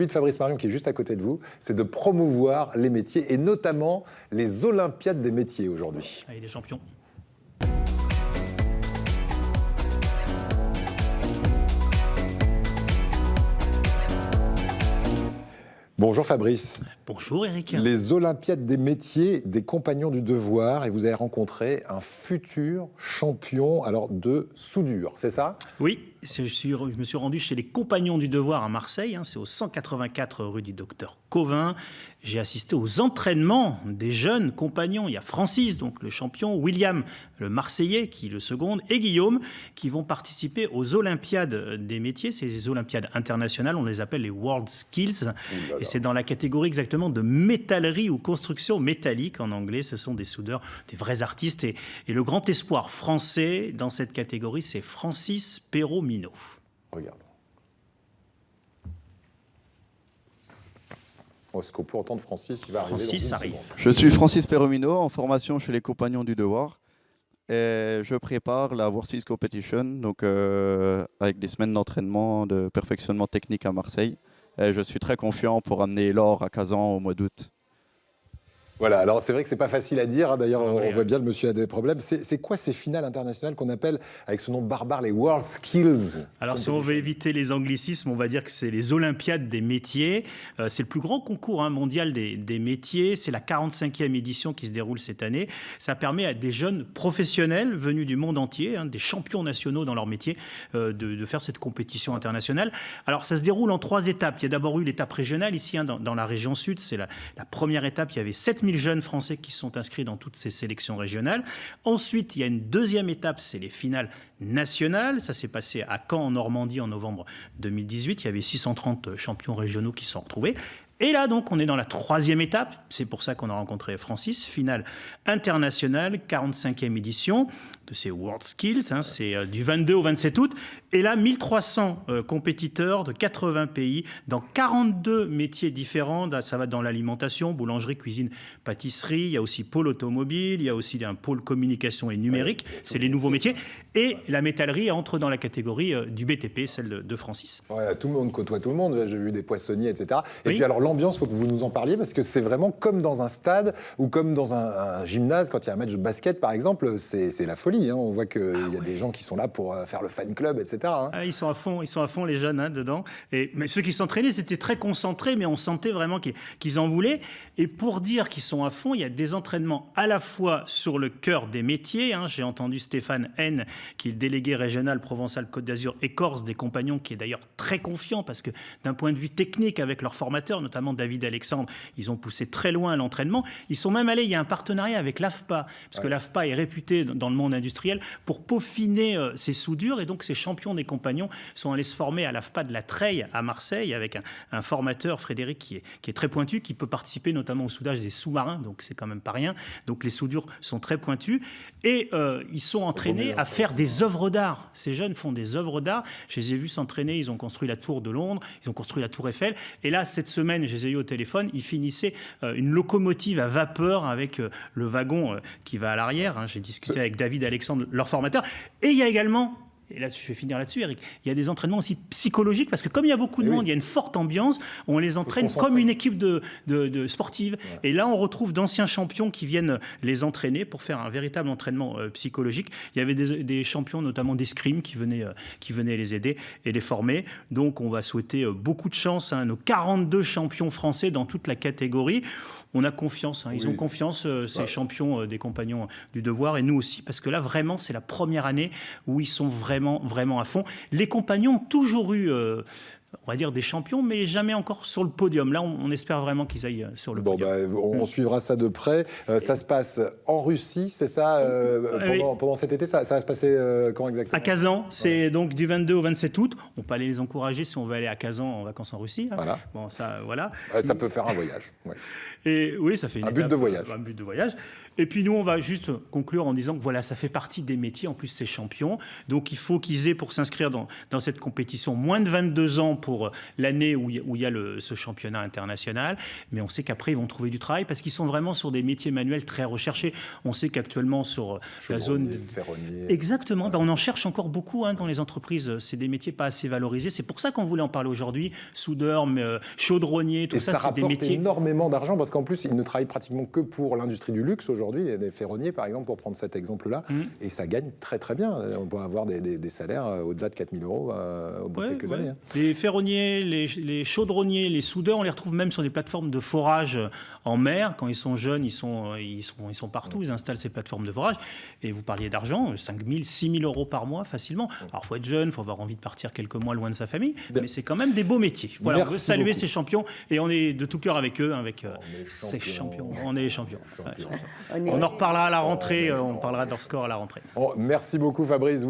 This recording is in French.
De Fabrice Marion, qui est juste à côté de vous, c'est de promouvoir les métiers et notamment les Olympiades des métiers aujourd'hui. Allez, les champions. Bonjour Fabrice. Bonjour Eric. Les Olympiades des métiers des compagnons du devoir, et vous avez rencontré un futur champion de soudure, c'est ça? Oui, je me suis rendu chez les compagnons du devoir à Marseille, c'est au 184 rue du Docteur Cauvin. J'ai assisté aux entraînements des jeunes compagnons. Il y a Francis, donc le champion, William, le Marseillais, qui est le second, et Guillaume, qui vont participer aux Olympiades des métiers. C'est les Olympiades internationales, on les appelle les World Skills. Et c'est dans la catégorie exactement de métallerie ou construction métallique en anglais. Ce sont des soudeurs, des vrais artistes. Et le grand espoir français dans cette catégorie, c'est Francis Perrault-Minot. Regarde. Est-ce qu'on peut entendre Francis? Il va arriver dans une seconde. Je suis Francis Perrault-Minot, en formation chez les compagnons du devoir. Et je prépare la World Skills Competition, donc avec des semaines d'entraînement, de perfectionnement technique à Marseille. Et je suis très confiant pour amener l'or à Kazan au mois d'août. Voilà, alors c'est vrai que c'est pas facile à dire, d'ailleurs on voit bien le monsieur a des problèmes. C'est quoi ces finales internationales qu'on appelle avec ce nom barbare les World Skills? Alors si on veut éviter les anglicismes, on va dire que c'est les Olympiades des métiers. C'est le plus grand concours mondial des métiers. C'est la 45e édition qui se déroule cette année. Ça permet à des jeunes professionnels venus du monde entier, des champions nationaux dans leur métier, de faire cette compétition internationale. Alors ça se déroule en 3 étapes. Il y a d'abord eu l'étape régionale ici dans la région sud. C'est la première étape. Il y avait 7000 jeunes Français qui sont inscrits dans toutes ces sélections régionales. Ensuite, il y a une deuxième étape, c'est les finales nationales. Ça s'est passé à Caen, en Normandie, en novembre 2018. Il y avait 630 champions régionaux qui se sont retrouvés. Et là, donc, on est dans la 3e étape. C'est pour ça qu'on a rencontré Francis. Finale internationale, 45e édition de ces World Skills. C'est du 22 au 27 août. Et là, 1300 compétiteurs de 80 pays dans 42 métiers différents. Ça va dans l'alimentation, boulangerie, cuisine, pâtisserie. Il y a aussi pôle automobile. Il y a aussi un pôle communication et numérique. C'est les nouveaux métiers. Et la métallerie entre dans la catégorie du BTP, celle de Francis. Voilà, tout le monde côtoie tout le monde. J'ai vu des poissonniers, etc. Et puis alors l'ambiance, il faut que vous nous en parliez parce que c'est vraiment comme dans un stade ou comme dans un gymnase quand il y a un match de basket par exemple, c'est la folie. On voit qu'il y a des gens qui sont là pour faire le fan club, etc. Ils sont à fond les jeunes dedans. Mais ceux qui s'entraînaient, c'était très concentré, mais on sentait vraiment qu'ils en voulaient. Et pour dire qu'ils sont à fond, il y a des entraînements à la fois sur le cœur des métiers. J'ai entendu Stéphane Haine, qui est le délégué régional Provençal-Côte d'Azur et Corse des compagnons, qui est d'ailleurs très confiant parce que d'un point de vue technique avec leurs formateurs, notamment David Alexandre, ils ont poussé très loin l'entraînement. Ils sont même allés, il y a un partenariat avec l'AFPA, parce que l'AFPA est réputée dans le monde industriel pour peaufiner ses soudures, et donc ces champions des compagnons sont allés se former à l'AFPA de la Treille à Marseille avec un formateur, Frédéric, qui est très pointu, qui peut participer notamment au soudage des sous-marins, donc c'est quand même pas rien. Donc les soudures sont très pointues, et ils sont entraînés à faire des œuvres d'art. Ces jeunes font des œuvres d'art. Je les ai vus s'entraîner, ils ont construit la tour de Londres, ils ont construit la tour Eiffel, et là, cette semaine, je les ai eu au téléphone, ils finissaient une locomotive à vapeur avec le wagon qui va à l'arrière. J'ai discuté avec David Alexandre, leur formateur. Et il y a également, et là je vais finir là-dessus Eric, il y a des entraînements aussi psychologiques parce que comme il y a beaucoup de monde, il y a une forte ambiance, on les entraîne comme une équipe de sportive. Ouais. Et là on retrouve d'anciens champions qui viennent les entraîner pour faire un véritable entraînement psychologique. Il y avait des champions notamment d'escrime qui venaient les aider et les former. Donc on va souhaiter beaucoup de chance à nos 42 champions français dans toute la catégorie. On a confiance, ils ont confiance, ces champions des compagnons du devoir, et nous aussi, parce que là vraiment c'est la première année où ils sont vraiment à fond. Les compagnons ont toujours eu, on va dire, des champions, mais jamais encore sur le podium. Là, on espère vraiment qu'ils aillent sur le podium. On suivra ça de près. Ça se passe en Russie, c'est ça, pendant cet été, ça va se passer quand exactement? À Kazan, c'est donc du 22 au 27 août. On peut aller les encourager si on veut aller à Kazan en vacances en Russie. Voilà. Bon, ça, voilà. Ça peut faire un voyage. Ouais. Et oui, ça fait un but de voyage. Un but de voyage. Et puis nous, on va juste conclure en disant que voilà, ça fait partie des métiers. En plus, c'est champion. Donc il faut qu'ils aient, pour s'inscrire dans cette compétition, moins de 22 ans pour l'année où il y a ce championnat international, mais on sait qu'après ils vont trouver du travail parce qu'ils sont vraiment sur des métiers manuels très recherchés. On sait qu'actuellement sur la zone ferronnier. Exactement, on en cherche encore beaucoup dans les entreprises. C'est des métiers pas assez valorisés. C'est pour ça qu'on voulait en parler aujourd'hui. Soudeur, chaudronnier, tout ça, c'est des métiers. Ça rapporte énormément d'argent parce qu'en plus, ils ne travaillent pratiquement que pour l'industrie du luxe aujourd'hui. Il y a des ferronniers, par exemple, pour prendre cet exemple-là, et ça gagne très très bien. On peut avoir des salaires au-delà de 4 000 euros au bout de quelques années. Les ferronniers, les chaudronniers, les soudeurs, on les retrouve même sur des plateformes de forage en mer. Quand ils sont jeunes, ils sont partout. Ils installent ces plateformes de forage. Et vous parliez d'argent, 5 000, 6 000 euros par mois facilement. Alors, il faut être jeune, il faut avoir envie de partir quelques mois loin de sa famille, mais c'est quand même des beaux métiers. Voilà, on veut saluer ces champions et on est de tout cœur avec eux, avec ces champions. On est les champions. On en reparlera à la rentrée, on parlera de leur score à la rentrée. Merci beaucoup Fabrice.